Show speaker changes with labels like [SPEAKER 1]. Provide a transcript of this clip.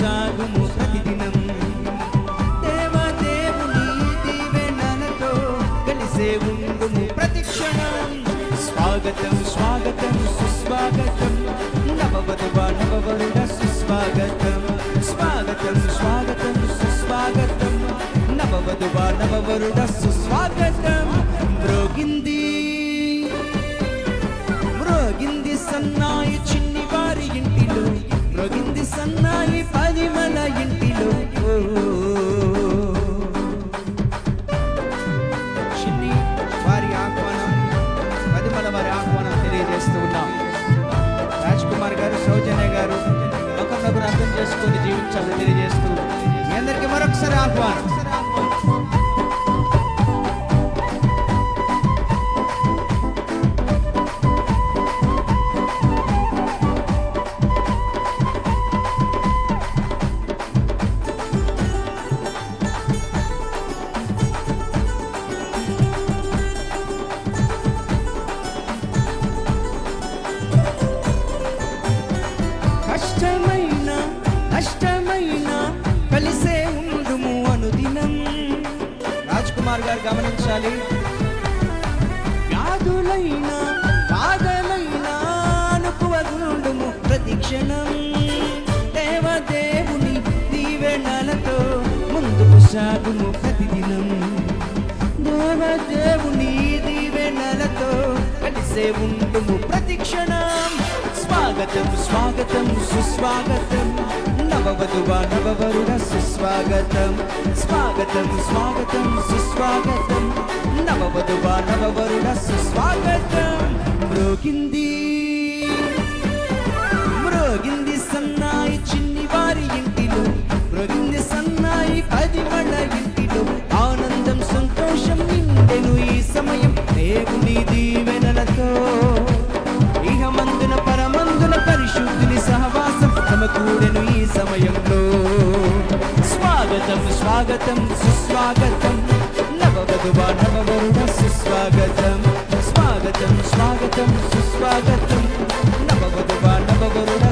[SPEAKER 1] సాగుము ప్రతిదినం. దేవదేవుని దీవెనలతో కలిసే ఉండుము ప్రతిక్షణం. స్వాగతం స్వాగతం సుస్వాగతం నవవధువా నవవరుడ సుస్వాగతం. స్వాగతం స్వాగతం సుస్వాగతం నవవధువా నవవరుడ సుస్వాగతం. మ్రోగింది సన్నాయి చిన్ని వారి ఇంటిలో, మ్రోగింది సన్నాయి పరిమళ ఇంటిలో. చిన్ని వారి ఆహ్వానం, పరిమళ వారి ఆహ్వానం తెలియజేస్తూ ఉన్నాం. రాజ్ కుమార్ గారు, సౌజన్య గారు ఒకరినొకరు అర్థం చేసుకొని జీవించాలని తెలియజేస్తూ మీ అందరికీ మరొకసారి ఆహ్వానం. కష్టమైన కలిసే ఉండుము అనుదినం. రాజ్ కుమార్ గారు గమనించాలి. వ్యాధులైనా బాధలైనా అనుకువగుండుము ప్రతిక్షణం. దేవదేవుని దీవెనలతో ముందుకు సాగుము ప్రతిదినం. దేవదేవుని దీవెనలతో కలిసే ఉండుము ప్రతిక్షణం. స్వాగతం స్వాగతం సుస్వాగతం నవవధువా నవవరుడ సుస్వాగతం. స్వాగతం స్వాగతం సుస్వాగతం నవవధువా నవవరుడ సుస్వాగతం. మ్రోగింది సన్నాయి చిన్ని వారి ఇంటిలో, మ్రోగింది సన్నాయి పరిమళ ఇంటిలో. ఆనందం సంతోషం నిండెను ఈ సమయం దేవుని దీవెనలతో. ఇహమందున పరమందున పరిశుద్ధుని సహవాసం సమకూడెను ఈ సమయంలో. స్వాగతం స్వాగతం సుస్వాగతం నవవధువా నవవరుడ సుస్వాగతం. స్వాగతం స్వాగతం సుస్వాగతం నవవధువా నవవరుడ